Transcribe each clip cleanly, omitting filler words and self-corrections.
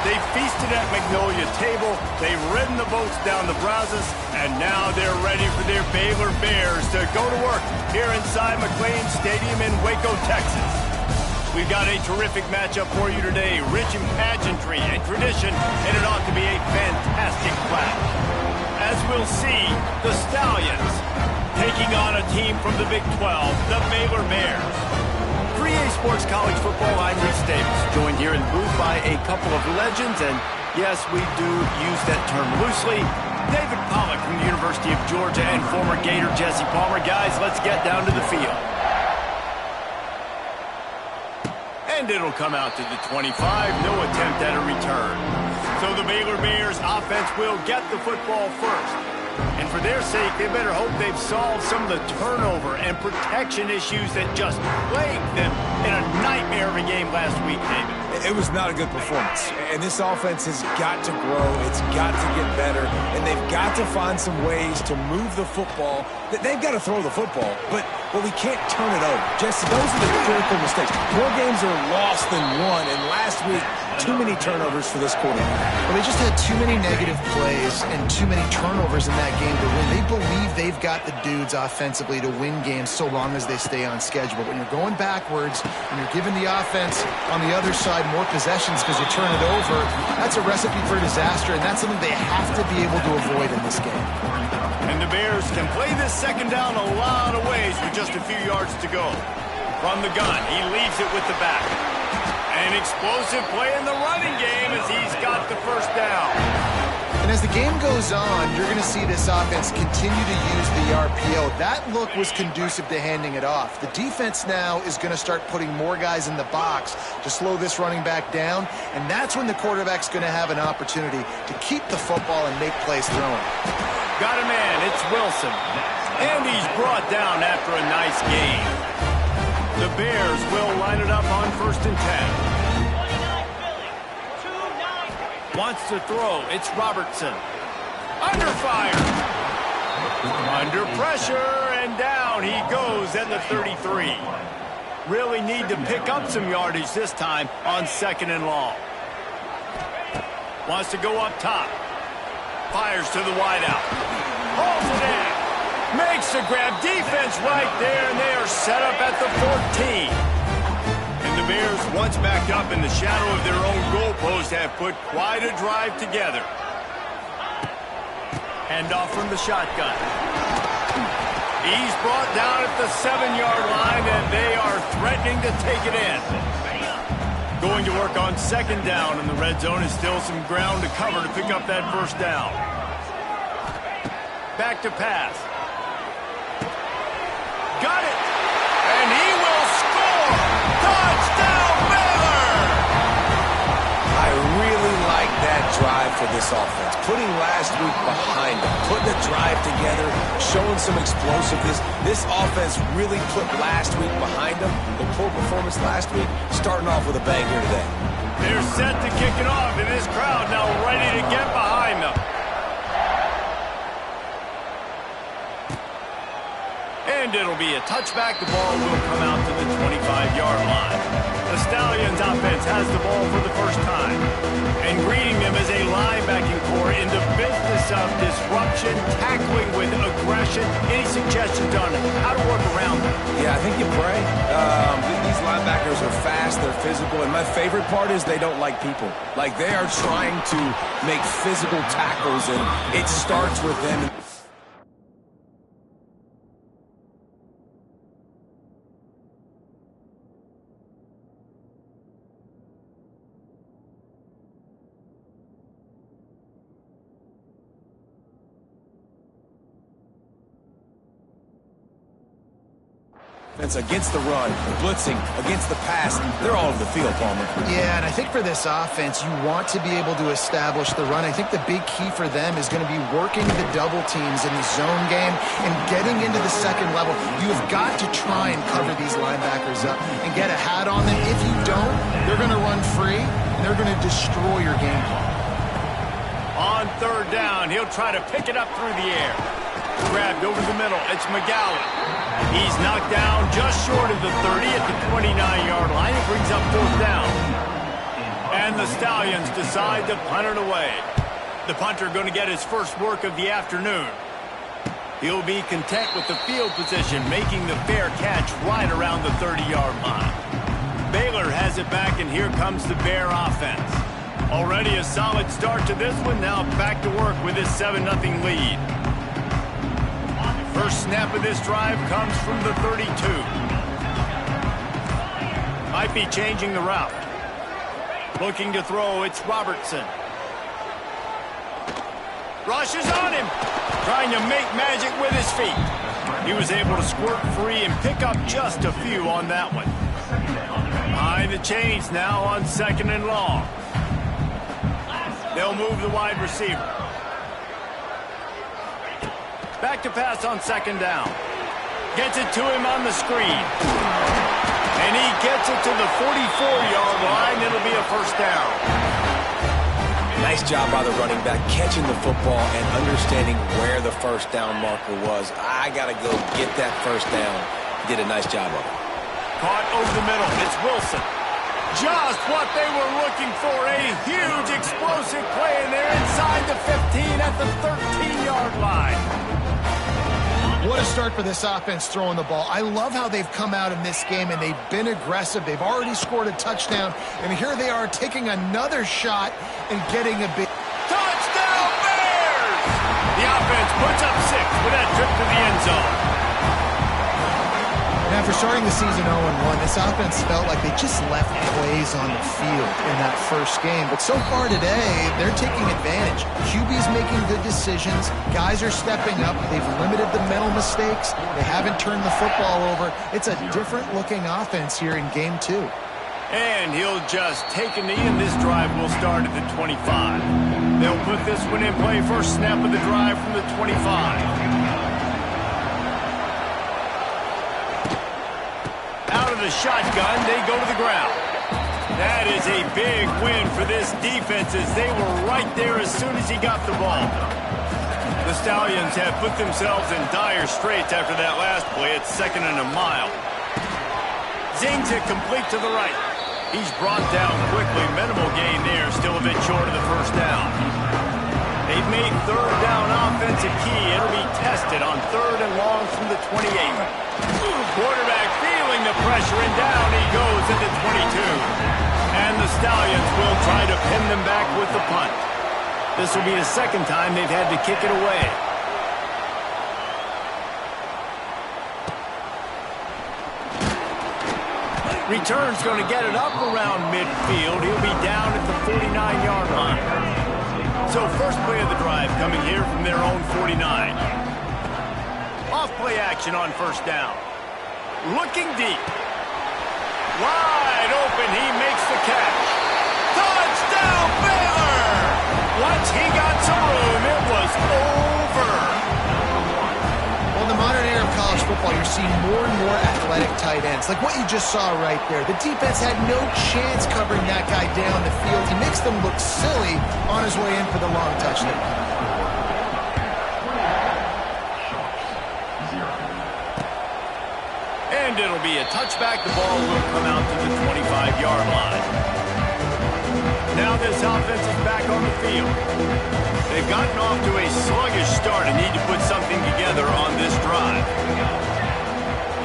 They feasted at Magnolia Table, they've ridden the boats down the Brazos, and now they're ready for their Baylor Bears to go to work here inside McLean Stadium in Waco, Texas. We've got a terrific matchup for you today, rich in pageantry and tradition, and it ought to be a fantastic clash. As we'll see, the Stallions taking on a team from the Big 12, the Baylor Bears. 3A Sports College Football, I'm Reese Davis, joined here in the booth by a couple of legends, and yes, we do use that term loosely. David Pollock from the University of Georgia and former Gator Jesse Palmer. Guys, let's get down to the field. And it'll come out to the 25, no attempt at a return. So the Baylor Bears offense will get the football first. And for their sake, they better hope they've solved some of the turnover and protection issues that just plagued them in a nightmare of a game last week, David. It was not a good performance, and this offense has got to grow, it's got to get better, and they've got to find some ways to move the football. They've got to throw the football, but we can't turn it over. Jesse, those are the critical mistakes. More games are lost than won, and last week, too many turnovers for this quarterback. Well, they just had too many negative plays and too many turnovers in that game to win. They believe they've got the dudes offensively to win games so long as they stay on schedule. But when you're going backwards and you're giving the offense on the other side more possessions because you turn it over, that's a recipe for disaster, and that's something they have to be able to avoid in this game. And the Bears can play this second down a lot of ways with just a few yards to go. From the gun, he leaves it with the back. An explosive play in the running game as he's got the first down. And as the game goes on, you're going to see this offense continue to use the RPO. That look was conducive to handing it off. The defense now is going to start putting more guys in the box to slow this running back down, and that's when the quarterback's going to have an opportunity to keep the football and make plays throwing. Got a man, it's Wilson. And he's brought down after a nice gain. The Bears will line it up on 1st and 10. Wants to throw. It's Robertson. Under fire. Under pressure, and down he goes at the 33. Really need to pick up some yardage this time on 2nd and long. Wants to go up top. Fires to the wideout. Holds it in. Makes the grab. Defense right there, and they are set up at the 14. And the Bears, once backed up in the shadow of their own goalpost, have put quite a drive together. Handoff from the shotgun. He's brought down at the 7-yard line, and they are threatening to take it in. Going to work on 2nd down, and the red zone is still some ground to cover to pick up that first down. Back to pass. Got it! And he will score! Touchdown, Baylor! I really like that drive for this offense. Putting last week behind them, putting the drive together, showing some explosiveness. This offense really put last week behind them. The poor performance last week, starting off with a bang here today. They're set to kick it off, and this crowd now ready to get behind them. And it'll be a touchback. The ball will come out to the 25-yard line. The Stallions offense has the ball for the first time. And greeting them is a linebacking core in the business of disruption, tackling with aggression. Any suggestions on how to work around them? Yeah, I think you pray. These linebackers are fast, they're physical, and my favorite part is they don't like people. Like, they are trying to make physical tackles, and it starts with them. Against the run, blitzing, against the pass, they're all over the field, Palmer. Yeah, and I think for this offense, you want to be able to establish the run. I think the big key for them is going to be working the double teams in the zone game and getting into the 2nd level. You have got to try and cover these linebackers up and get a hat on them. If you don't, they're going to run free, and they're going to destroy your game plan. On 3rd down, he'll try to pick it up through the air. Grabbed over the middle. It's McGowan. He's knocked down just short of the 30 at the 29-yard line. It brings up 4th down. And the Stallions decide to punt it away. The punter going to get his first work of the afternoon. He'll be content with the field position, making the fair catch right around the 30-yard line. Baylor has it back, and here comes the Bear offense. Already a solid start to this one. Now back to work with this 7-0 lead. First snap of this drive comes from the 32. Might be changing the route. Looking to throw, it's Robertson. Rushes on him. Trying to make magic with his feet. He was able to squirt free and pick up just a few on that one. Behind the chains now on 2nd and long. They'll move the wide receiver. Back to pass on 2nd down. Gets it to him on the screen. And he gets it to the 44-yard line. It'll be a first down. Nice job by the running back, catching the football and understanding where the first down marker was. I got to go get that first down. He did a nice job of it. Caught over the middle. It's Wilson. Just what they were looking for. A huge explosive play, and they're inside the 15 at the 13-yard line. What a start for this offense throwing the ball. I love how they've come out in this game, and they've been aggressive. They've already scored a touchdown, and here they are taking another shot and getting a big... Touchdown, Bears! The offense puts up 6 with that trip to the end zone. And after starting the season 0-1, this offense felt like they just left plays on the field in that first game. But so far today, they're taking advantage. QB's making good decisions. Guys are stepping up. They've limited the mental mistakes. They haven't turned the football over. It's a different-looking offense here in Game 2. And he'll just take a knee, and this drive will start at the 25. They'll put this one in play. First snap of the drive from the 25. Out of the shotgun, they go to the ground. That is a big win for this defense, as they were right there as soon as he got the ball. The Stallions have put themselves in dire straits after that last play. It's 2nd and a mile. Zings it complete to the right. He's brought down quickly. Minimal gain there, still a bit short of the first down. They've made 3rd down offensive key. It'll be tested on 3rd and long from the 28. Quarterback feeling the pressure, and down he goes at the 22. And the Stallions will try to pin them back with the punt. This will be the 2nd time they've had to kick it away. Return's going to get it up around midfield. He'll be down at the 49-yard line. So first play of the drive coming here from their own 49. Off play action on first down. Looking deep. Wide open. He makes the catch. Touchdown, Baylor! Once he got some room, it was over. Well, in the modern era of college football, you're seeing more and more athletic tight ends. Like what you just saw right there. The defense had no chance covering that guy down the field. He makes them look silly on his way in for the long touchdown. And it'll be a touchback. The ball will come out to the 25-yard line. Now this offense is back on the field. They've gotten off to a sluggish start and need to put something together on this drive.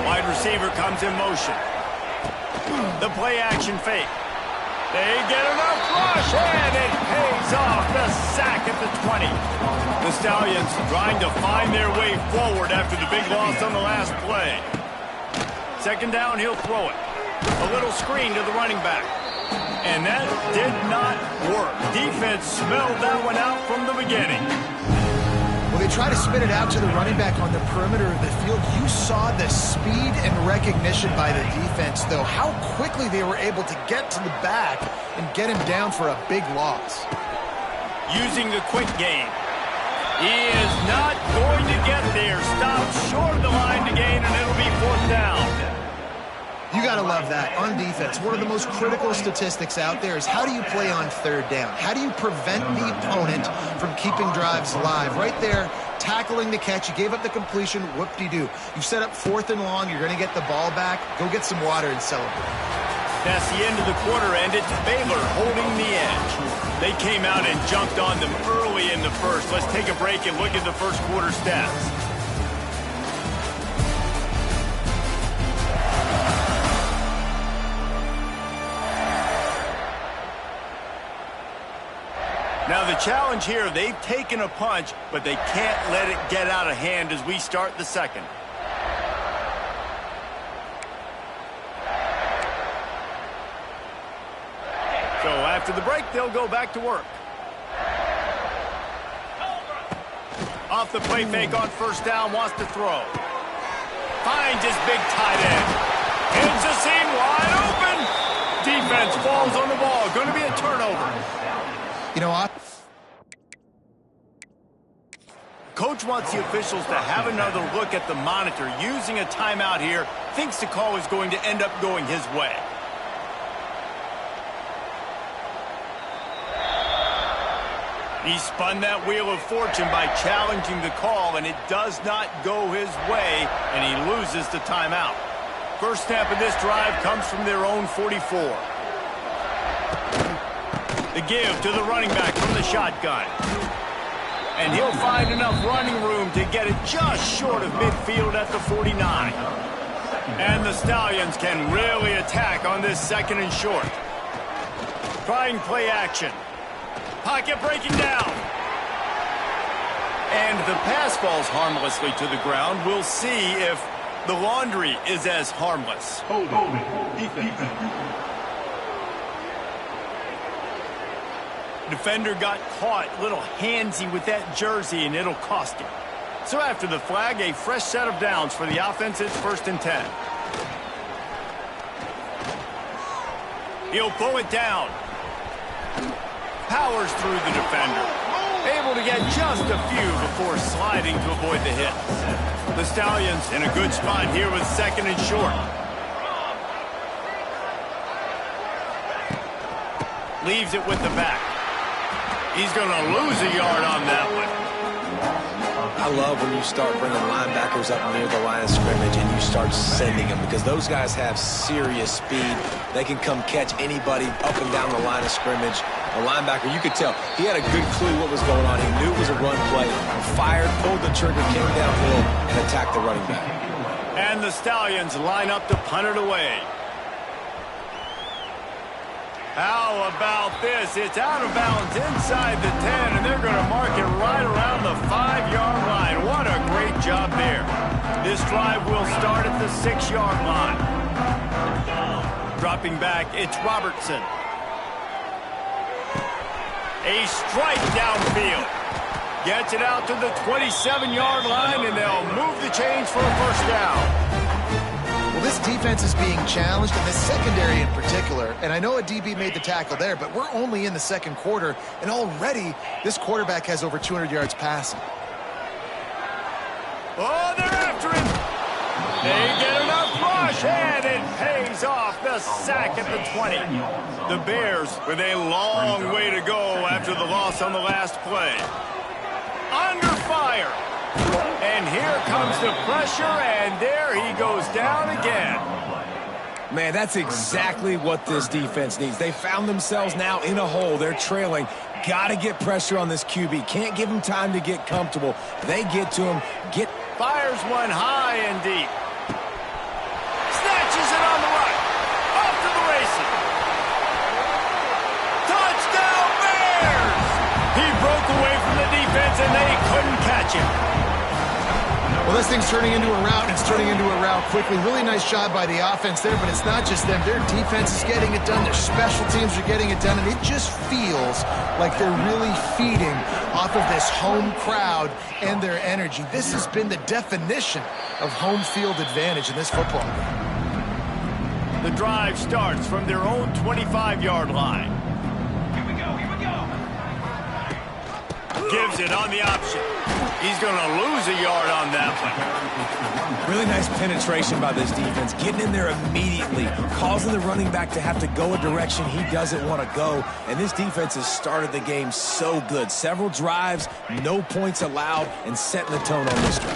Wide receiver comes in motion. The play action fake. They get enough rush, and it pays off. The sack at the 20. The Stallions trying to find their way forward after the big loss on the last play. 2nd down, he'll throw it. A little screen to the running back. And that did not work. Defense smelled that one out from the beginning. Well, they try to spin it out to the running back on the perimeter of the field. You saw the speed and recognition by the defense, though. How quickly they were able to get to the back and get him down for a big loss. Using the quick game. He is not going to get there. Stopped short of the line to gain, and it'll be 4th down. You got to love that. On defense, one of the most critical statistics out there is how do you play on 3rd down? How do you prevent the opponent from keeping drives alive? Right there, tackling the catch. You gave up the completion. Whoop-de-doo. You set up 4th and long. You're going to get the ball back. Go get some water and celebrate. That's the end of the quarter, and it's Baylor holding the edge. They came out and jumped on them early in the first. Let's take a break and look at the first quarter stats. Now the challenge here, they've taken a punch, but they can't let it get out of hand as we start the second. So after the break, they'll go back to work. Off the play fake on first down, wants to throw. Finds his big tight end. Hits the seam wide open. Defense falls on the ball. Going to be a turnover. You know, Coach wants the officials to have another look at the monitor. Using a timeout here, thinks the call is going to end up going his way. He spun that wheel of fortune by challenging the call, and it does not go his way, and he loses the timeout. First snap of this drive comes from their own 44. The give to the running back from the shotgun. And he'll find enough running room to get it just short of midfield at the 49. And the Stallions can really attack on this second and short. Trying play action. Pocket breaking down. And the pass falls harmlessly to the ground. We'll see if the laundry is as harmless. Defender got caught a little handsy with that jersey, and it'll cost him. So after the flag, a fresh set of downs for the offense. It's 1st and 10. He'll pull it down. Powers through the defender. Able to get just a few before sliding to avoid the hit. The Stallions in a good spot here with second and short. Leaves it with the back. He's going to lose a yard on that one. I love when you start bringing linebackers up near the line of scrimmage and you start sending them, because those guys have serious speed. They can come catch anybody up and down the line of scrimmage. A linebacker, you could tell, he had a good clue what was going on. He knew it was a run play, fired, pulled the trigger, came downhill, and attacked the running back. And the Stallions line up to punt it away. How about this? It's out of bounds inside the 10, and they're going to mark it right around the 5-yard line. What a great job there. This drive will start at the 6-yard line. Dropping back, it's Robertson. A strike downfield. Gets it out to the 27-yard line, and they'll move the chains for a first down. well, this defense is being challenged, and the secondary in particular. And I know a DB made the tackle there, but we're only in the second quarter, and already this quarterback has over 200 yards passing. Oh, they're after him. They get enough rush, and it pays off. The sack at the 20. The Bears with a long way to go after the loss on the last play. Under fire. And here comes the pressure, and there he goes down again. Man, that's exactly what this defense needs. They found themselves now in a hole. They're trailing. Got to get pressure on this QB. Can't give him time to get comfortable. They get to him. Fires one high and deep. Snatches it on the right. Off to the races. Touchdown Bears! He broke away from the defense and they couldn't catch him. Well, this thing's turning into a rout, and it's turning into a rout quickly. Really nice job by the offense there, but it's not just them. Their defense is getting it done. Their special teams are getting it done, and it just feels like they're really feeding off of this home crowd and their energy. This has been the definition of home field advantage in this football game. The drive starts from their own 25-yard line. Here we go, here we go. Gives it on the option. He's going to lose a yard on that one. Really nice penetration by this defense. Getting in there immediately, causing the running back to have to go a direction he doesn't want to go. And this defense has started the game so good. Several drives, no points allowed, and setting the tone on this drive.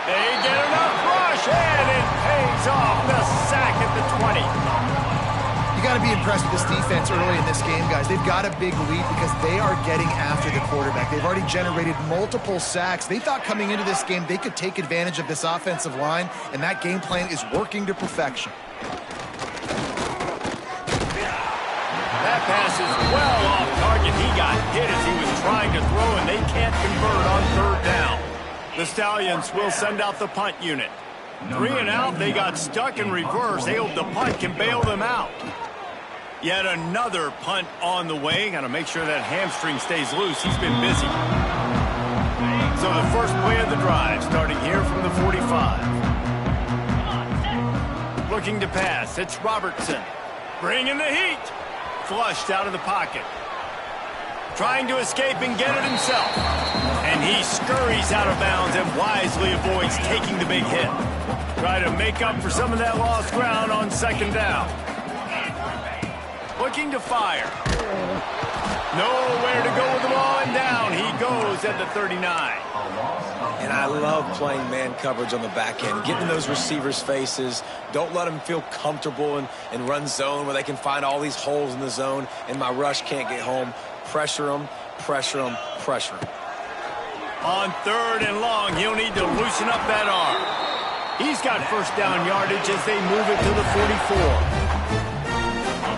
They get enough rush, and it pays off. The sack at the 20. You got to be impressed with this defense early in this game, guys. They've got a big lead because they are getting after the quarterback. They've already generated multiple sacks. They thought coming into this game they could take advantage of this offensive line, and that game plan is working to perfection. That pass is well off target. He got hit as he was trying to throw, and they can't convert on third down. The Stallions will send out the punt unit. 3 and out, they got stuck in reverse. They hope the punt can bail them out. Yet another punt on the way. Got to make sure that hamstring stays loose. He's been busy. So the first play of the drive, starting here from the 45. Looking to pass, it's Robertson. Bringing the heat. Flushed out of the pocket. Trying to escape and get it himself. And he scurries out of bounds and wisely avoids taking the big hit. Try to make up for some of that lost ground on second down. Looking to fire. Nowhere to go with the ball, and down he goes at the 39. And I love playing man coverage on the back end. Getting in those receivers' faces. Don't let them feel comfortable and run zone where they can find all these holes in the zone and my rush can't get home. Pressure them, pressure them, pressure them. On third and long, he'll need to loosen up that arm. He's got first down yardage as they move it to the 44.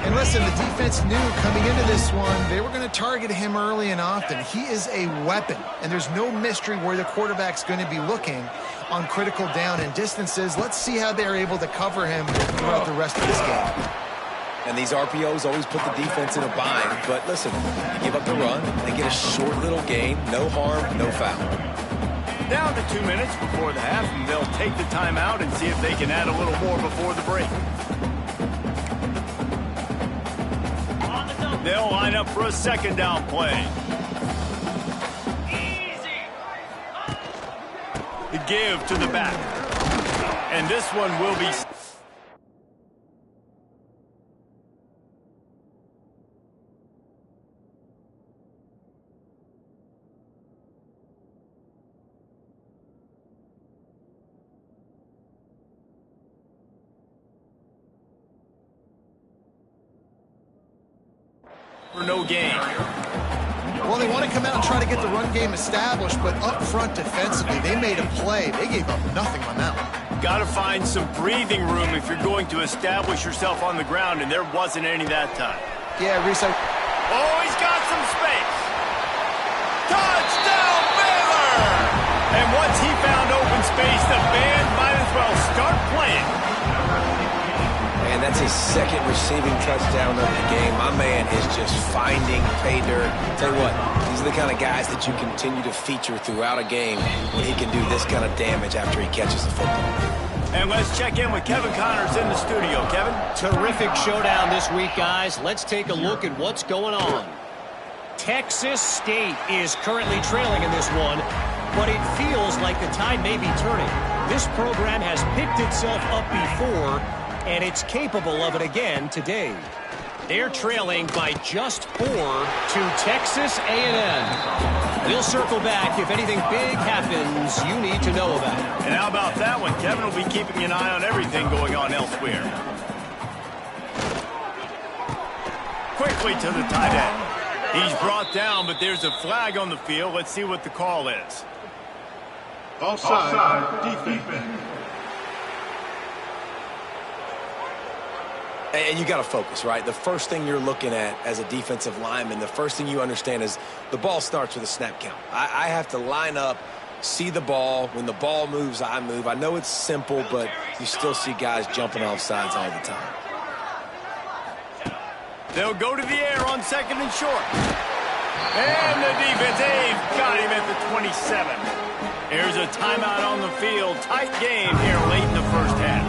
And listen, the defense knew coming into this one, they were going to target him early and often. He is a weapon, and there's no mystery where the quarterback's going to be looking on critical down and distances. Let's see how they're able to cover him throughout the rest of this game. And these RPOs always put the defense in a bind. But listen, you give up the run, they get a short little gain, no harm, no foul. Down to 2 minutes before the half, and they'll take the timeout and see if they can add a little more before the break. They'll line up for a second down play. The give to the back. And this one will be... for no gain. Well, they want to come out and try to get the run game established, but up front defensively, they made a play. They gave up nothing on that one. Got to find some breathing room if you're going to establish yourself on the ground, and there wasn't any that time. Yeah, Reese. Oh, he's got some space. Touchdown, Baylor! And once he found open space, the band might as well start playing. And that's his second receiving touchdown of the game. My man is just finding pay dirt. Tell you what, these are the kind of guys that you continue to feature throughout a game when he can do this kind of damage after he catches the football. And let's check in with Kevin Connors in the studio. Kevin? Terrific showdown this week, guys. Let's take a look at what's going on. Texas State is currently trailing in this one, but it feels like the tide may be turning. This program has picked itself up before, and it's capable of it again today. They're trailing by just 4 to Texas A&M. We'll circle back if anything big happens you need to know about. And how about that one? Kevin will be keeping an eye on everything going on elsewhere. Quickly to the tight end. He's brought down, but there's a flag on the field. Let's see what the call is. Offside, defense. And you got to focus, right? The first thing you're looking at as a defensive lineman, the first thing you understand is the ball starts with a snap count. I have to line up, see the ball. When the ball moves, I move. I know it's simple, but you still see guys jumping off sides all the time. They'll go to the air on second and short. And the defense, they've got him at the 27. Here's a timeout on the field. Tight game here late in the first half.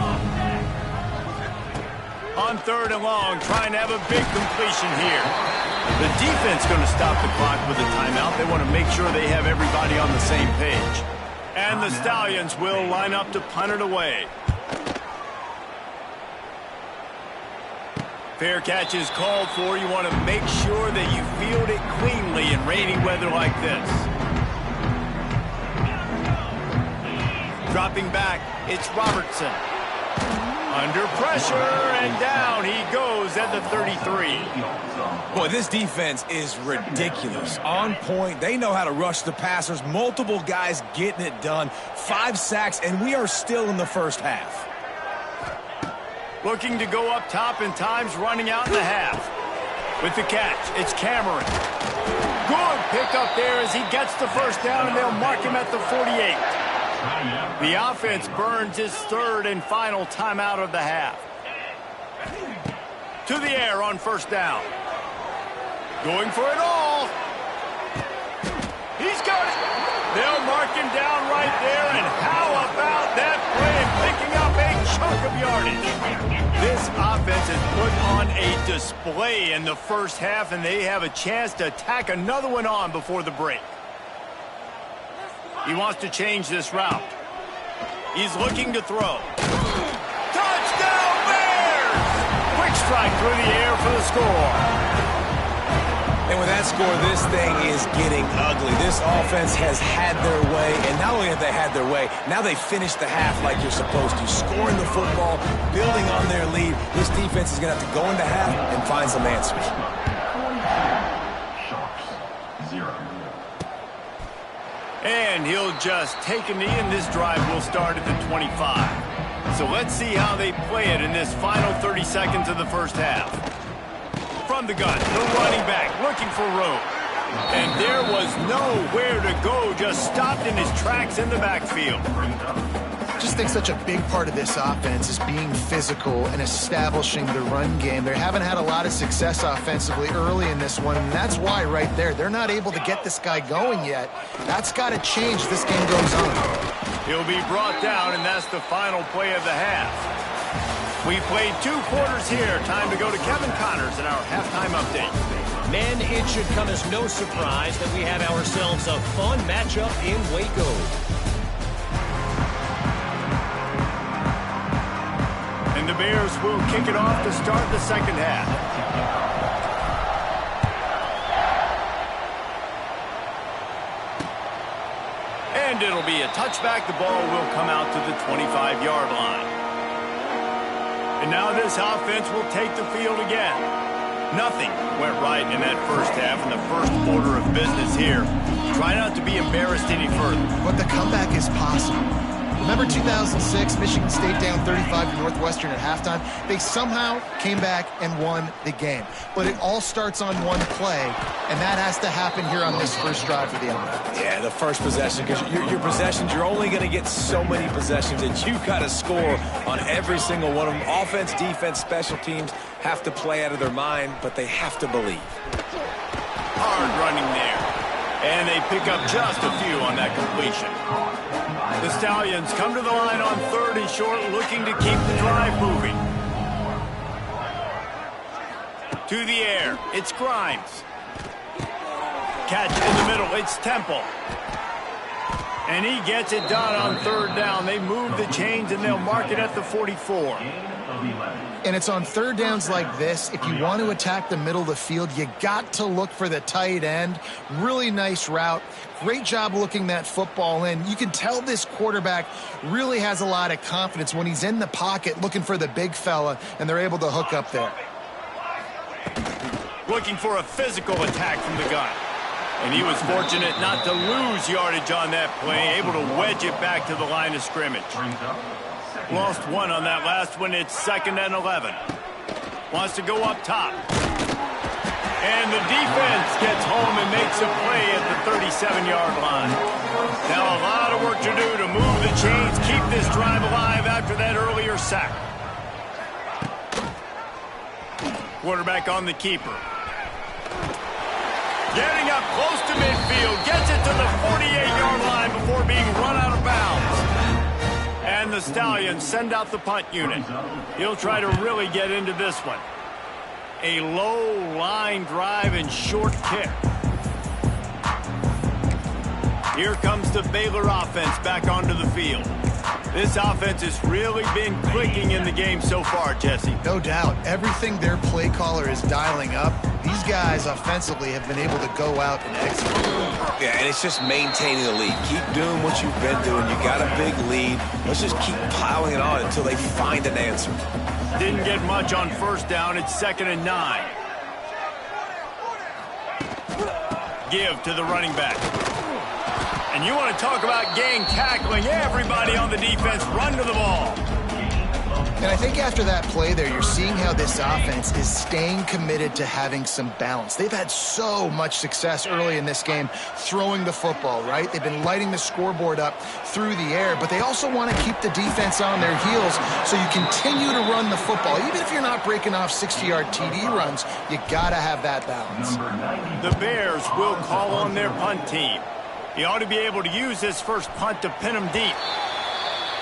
On third and long, trying to have a big completion here. The defense going to stop the clock with a timeout. They want to make sure they have everybody on the same page. And the Stallions will line up to punt it away. Fair catch is called for. You want to make sure that you field it cleanly in rainy weather like this. Dropping back, it's Robertson. Under pressure, and down he goes at the 33. Boy, this defense is ridiculous. On point. They know how to rush the passers. Multiple guys getting it done. 5 sacks, and we are still in the first half. Looking to go up top, and time's running out in the half. With the catch, it's Cameron. Good pick up there as he gets the first down, and they'll mark him at the 48. The offense burns his third and final timeout of the half. To the air on first down. Going for it all. He's got it. They'll mark him down right there, and how about that play picking up a chunk of yardage? This offense has put on a display in the first half, and they have a chance to tack another one on before the break. He wants to change this route. He's looking to throw. Touchdown Bears! Quick strike through the air for the score. And with that score, this thing is getting ugly. This offense has had their way, and not only have they had their way, now they finished the half like you're supposed to, scoring the football, building on their lead. This defense is going to have to go into half and find some answers. And he'll just take a knee, and this drive will start at the 25. So let's see how they play it in this final 30 seconds of the first half. From the gun, the running back looking for room. And there was nowhere to go, just stopped in his tracks in the backfield. I just think such a big part of this offense is being physical and establishing the run game. They haven't had a lot of success offensively early in this one, and that's why right there, they're not able to get this guy going yet. That's got to change. This game goes on. He'll be brought down, and that's the final play of the half. We played 2 quarters here. Time to go to Kevin Connors in our halftime update. Men, it should come as no surprise that we have ourselves a fun matchup in Waco. And the Bears will kick it off to start the second half. And it'll be a touchback. The ball will come out to the 25-yard line. And now this offense will take the field again. Nothing went right in that first half, in the first order of business here. Try not to be embarrassed any further. But the comeback is possible. Remember 2006, Michigan State down 35 to Northwestern at halftime? They somehow came back and won the game. But it all starts on one play, and that has to happen here on this first drive for the offense. Yeah, the first possession, because your possessions, you're only going to get so many possessions, and you've got to score on every single one of them. Offense, defense, special teams have to play out of their mind, but they have to believe. Hard running there. And they pick up just a few on that completion. The Stallions come to the line on 3rd and short, looking to keep the drive moving. To the air, it's Grimes. Catch in the middle, it's Temple. And he gets it done on 3rd down. They move the chains, and they'll mark it at the 44. And it's on 3rd downs like this. If you want to attack the middle of the field, you got to look for the tight end. Really nice route. Great job looking that football in. You can tell this quarterback really has a lot of confidence when he's in the pocket looking for the big fella, and they're able to hook up there. Looking for a physical attack from the gun. And he was fortunate not to lose yardage on that play, able to wedge it back to the line of scrimmage. Lost 1 on that last one. It's 2nd and 11. Wants to go up top. And the defense gets home and makes a play at the 37-yard line. Now a lot of work to do to move the chains, keep this drive alive after that earlier sack. Quarterback on the keeper. Getting up close to midfield, gets it to the 48-yard line before being run out of bounds. And the Stallions send out the punt unit. He'll try to really get into this one. A low line drive and short kick. Here comes the Baylor offense back onto the field. This offense has really been clicking in the game so far, Jesse. No doubt. Everything their play caller is dialing up, these guys offensively have been able to go out and execute. Yeah, and it's just maintaining the lead. Keep doing what you've been doing. You got a big lead. Let's just keep piling it on until they find an answer. Didn't get much on first down. It's 2nd and 9. Give to the running back. And you want to talk about gang tackling. Everybody on the defense run to the ball. And I think after that play there, you're seeing how this offense is staying committed to having some balance. They've had so much success early in this game throwing the football, right? They've been lighting the scoreboard up through the air, but they also want to keep the defense on their heels so you continue to run the football. Even if you're not breaking off 60-yard TD runs, you got to have that balance. The Bears will call on their punt team. He ought to be able to use this first punt to pin them deep.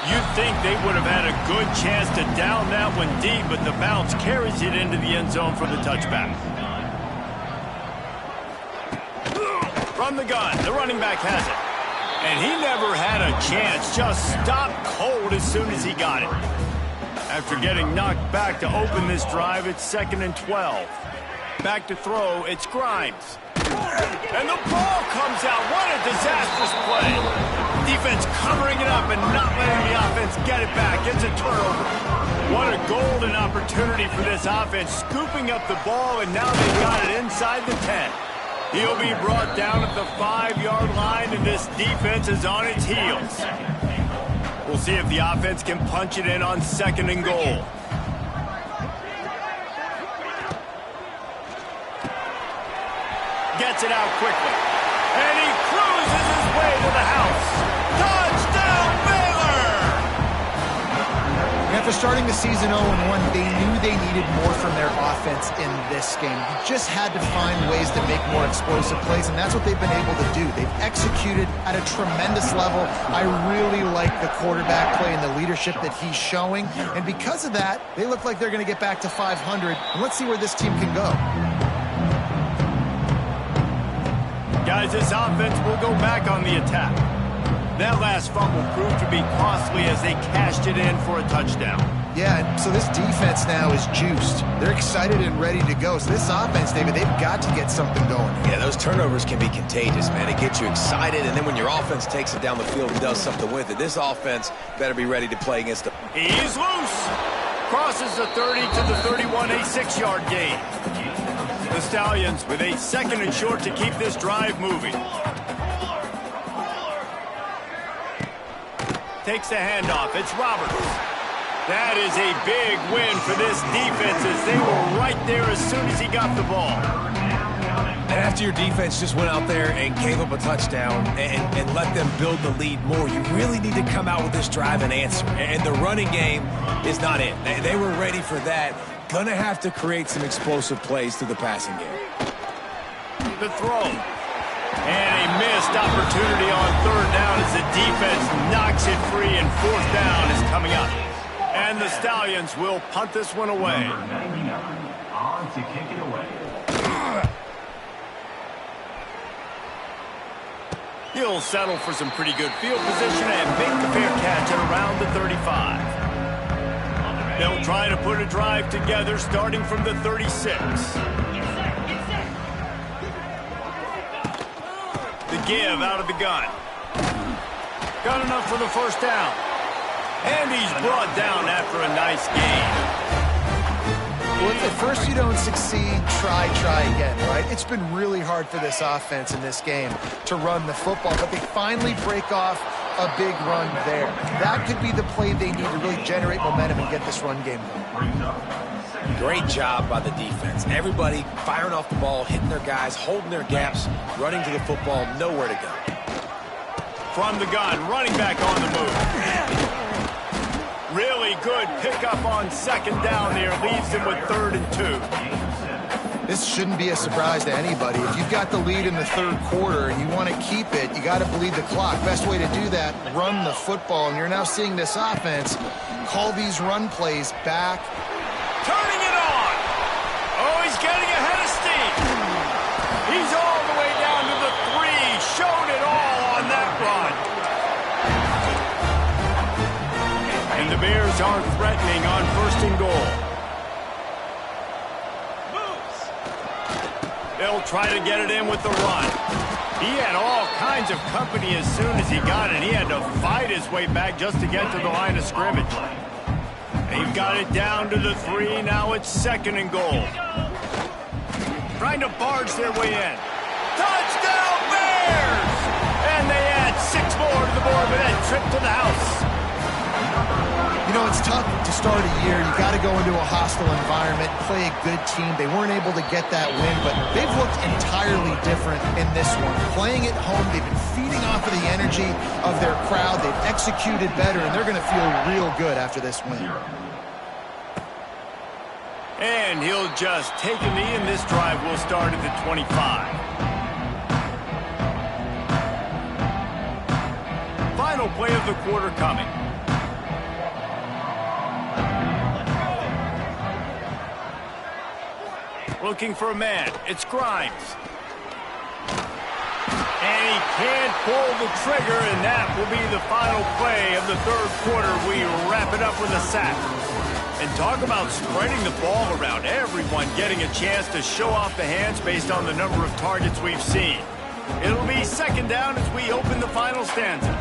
You'd think they would have had a good chance to down that one deep, but the bounce carries it into the end zone for the touchback. From the gun, the running back has it. And he never had a chance, just stopped cold as soon as he got it. After getting knocked back to open this drive, it's 2nd and 12. Back to throw, it's Grimes. And the ball comes out. What a disastrous play. Defense covering it up and not letting the offense get it back. It's a turnover. What a golden opportunity for this offense. Scooping up the ball, and now they've got it inside the 10. He'll be brought down at the 5-yard line, and this defense is on its heels. We'll see if the offense can punch it in on 2nd and goal. Gets it out quickly. And he cruises his way to the house. Touchdown, Baylor! After starting the season 0-1, they knew they needed more from their offense in this game. You just had to find ways to make more explosive plays, and that's what they've been able to do. They've executed at a tremendous level. I really like the quarterback play and the leadership that he's showing, and because of that, they look like they're going to get back to 500, and let's see where this team can go. Guys, this offense will go back on the attack. That last fumble proved to be costly as they cashed it in for a touchdown. Yeah, so this defense now is juiced. They're excited and ready to go. So this offense, David, they've got to get something going. Yeah, those turnovers can be contagious, man. It gets you excited, and then when your offense takes it down the field and does something with it, this offense better be ready to play against them. He's loose. Crosses the 30 to the 31, a 6-yard gain. The Stallions with a 2nd and short to keep this drive moving. Takes the handoff. It's Roberts. That is a big win for this defense as they were right there as soon as he got the ball. And after your defense just went out there and gave up a touchdown and let them build the lead more, you really need to come out with this drive and answer. And the running game is not it. They were ready for that. Gonna have to create some explosive plays through the passing game. The throw. And a missed opportunity on 3rd down as the defense knocks it free, and 4th down is coming up. And the Stallions will punt this one away. On to kick it away. He'll settle for some pretty good field position and make the fair catch at around the 35. They'll try to put a drive together starting from the 36. The give out of the gun. Got enough for the 1st down. And he's brought down after a nice gain. Well, if at first you don't succeed, try again, right? It's been really hard for this offense in this game to run the football, but they finally break off a big run there. That could be the play they need to really generate momentum and get this run game going. Great job by the defense. Everybody firing off the ball, hitting their guys, holding their gaps, running to the football, nowhere to go. From the gun, running back on the move. Really good pickup on 2nd down there. Leaves them with 3rd and 2. This shouldn't be a surprise to anybody. If you've got the lead in the 3rd quarter and you want to keep it, you got to bleed the clock. Best way to do that, run the football. And you're now seeing this offense call these run plays back. Turning it on. Oh, he's getting ahead of steam. He's all the way down to the 3. Showed it all on that run. threatening on 1st and goal. They'll try to get it in with the run. He had all kinds of company as soon as he got it. He had to fight his way back just to get to the line of scrimmage. They've got it down to the 3. Now it's 2nd and goal. Trying to barge their way in. Touchdown Bears! And they add 6 more to the board with that trip to the house. You know, it's tough to start a year. You got to go into a hostile environment, play a good team. They weren't able to get that win, but they've looked entirely different in this one. Playing at home, they've been feeding off of the energy of their crowd. They've executed better, and they're going to feel real good after this win. And he'll just take a knee, and this drive will start at the 25. Final play of the quarter coming. Looking for a man. It's Grimes. And he can't pull the trigger, and that will be the final play of the 3rd quarter. We wrap it up with a sack. And talk about spreading the ball around. Everyone getting a chance to show off the hands based on the number of targets we've seen. It'll be 2nd down as we open the final stanza.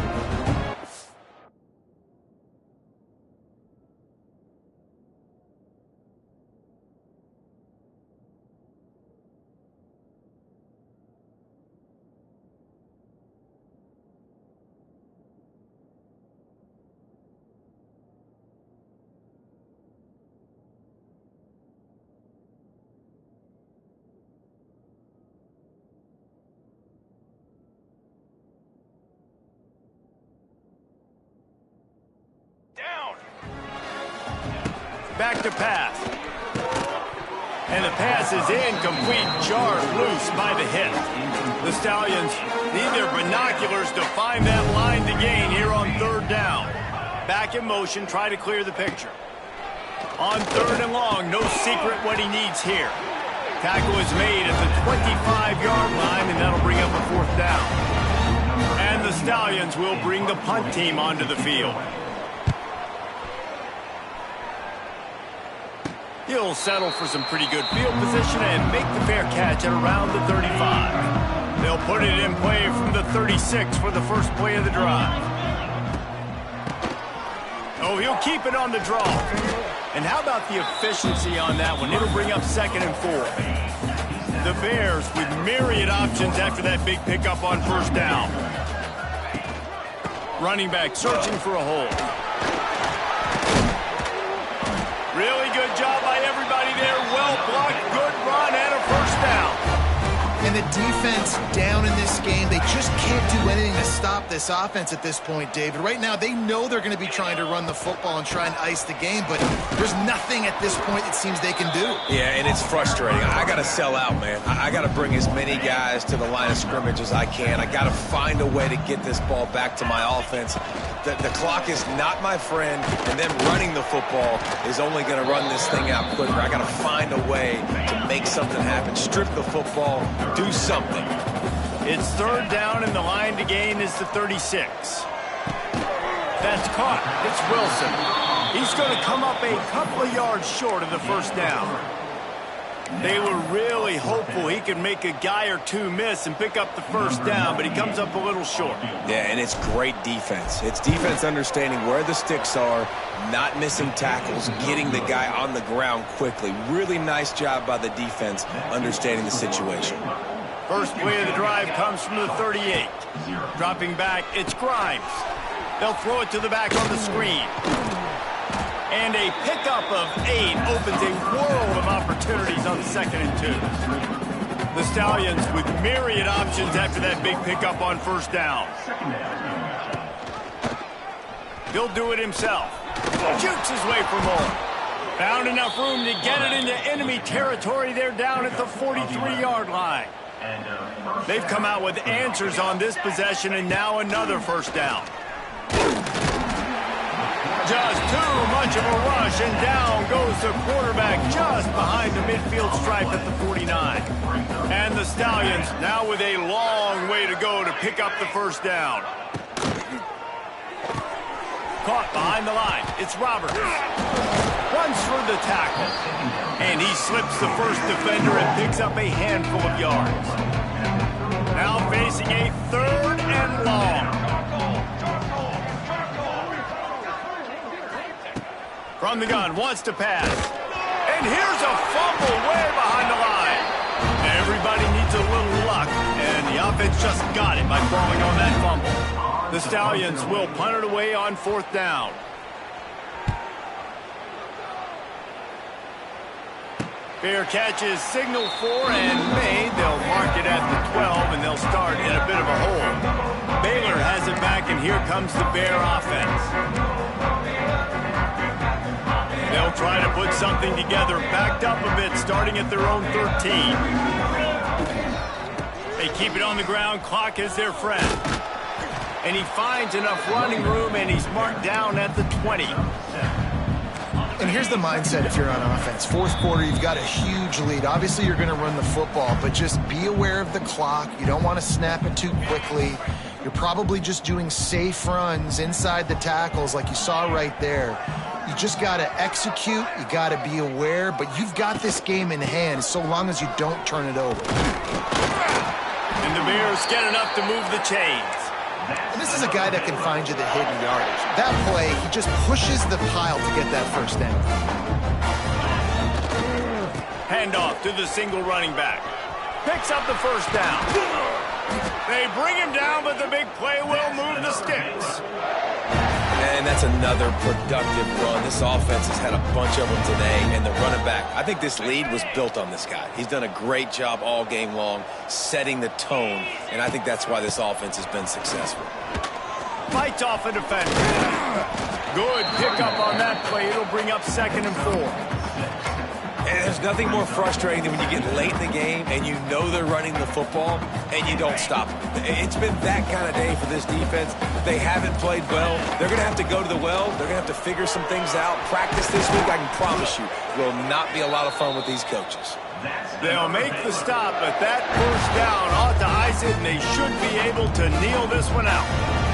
Back to pass. And the pass is incomplete, jarred loose by the hit. The Stallions need their binoculars to find that line to gain here on 3rd down. Back in motion, try to clear the picture. On 3rd and long, no secret what he needs here. Tackle is made at the 25-yard line, and that'll bring up a 4th down. And the Stallions will bring the punt team onto the field. He'll settle for some pretty good field position and make the fair catch at around the 35. They'll put it in play from the 36 for the first play of the drive. Oh, he'll keep it on the draw. And how about the efficiency on that one? It'll bring up 2nd and 4. The Bears with myriad options after that big pickup on 1st down. Running back searching for a hole. Really good job by everybody there. Well blocked, good run, and a 1st down. And the defense down in this game, they just can't do anything to stop this offense at this point, David. Right now, they know they're going to be trying to run the football and try and ice the game, but there's nothing at this point it seems they can do. Yeah, and it's frustrating. I got to sell out, man. I got to bring as many guys to the line of scrimmage as I can. I got to find a way to get this ball back to my offense. The clock is not my friend, and them running the football is only going to run this thing out quicker. I got to find a way to make something happen. Strip the football, do something. It's 3rd down, and the line to gain is the 36. That's caught. It's Wilson. He's going to come up a couple of yards short of the 1st down. They were really hopeful he could make a guy or two miss and pick up the 1st down, but he comes up a little short. Yeah, and it's great defense. It's defense understanding where the sticks are, not missing tackles, getting the guy on the ground quickly. Really nice job by the defense understanding the situation. First play of the drive comes from the 38. Dropping back, it's Grimes. They'll throw it to the back on the screen. And a pickup of 8 opens a world of opportunities on 2nd and 2. The Stallions with myriad options after that big pickup on 1st down. He'll do it himself. Shoots his way for more. Found enough room to get it into enemy territory. They're down at the 43-yard line. They've come out with answers on this possession, and now another 1st down. Just too much of a rush, and down goes the quarterback just behind the midfield stripe at the 49. And the Stallions now with a long way to go to pick up the 1st down. Caught behind the line. It's Roberts. Runs through the tackle. And he slips the first defender and picks up a handful of yards. Now facing a 3rd and long. From the gun, wants to pass. And here's a fumble way behind the line. Everybody needs a little luck, and the offense just got it by falling on that fumble. The Stallions will punt it away on 4th down. Fair catch is signaled for and made. They'll mark it at the 12, and they'll start in a bit of a hole. Baylor has it back, and here comes the Bear offense. They'll try to put something together, backed up a bit, starting at their own 13. They keep it on the ground. Clock is their friend. And he finds enough running room, and he's marked down at the 20. And here's the mindset if you're on offense. 4th quarter, you've got a huge lead. Obviously, you're going to run the football, but just be aware of the clock. You don't want to snap it too quickly. You're probably just doing safe runs inside the tackles like you saw right there. You just got to execute. You got to be aware, but you've got this game in hand so long as you don't turn it over. And the Bears get enough to move the chains. And this is a guy that can find you the hidden yardage. That play, he just pushes the pile to get that first down. Handoff to the single running back. Picks up the first down. They bring him down, but the big play will move the sticks. And that's another productive run. This offense has had a bunch of them today, and the running back, I think this lead was built on this guy. He's done a great job all game long, setting the tone, and I think that's why this offense has been successful. Fights off a defender. Good pickup on that play. It'll bring up 2nd and 4. And there's nothing more frustrating than when you get late in the game and you know they're running the football and you don't stop them. It's been that kind of day for this defense. They haven't played well. They're going to have to go to the well. They're going to have to figure some things out. Practice this week, I can promise you, will not be a lot of fun with these coaches. They'll make the stop, but that first down ought to ice it, and they should be able to kneel this one out.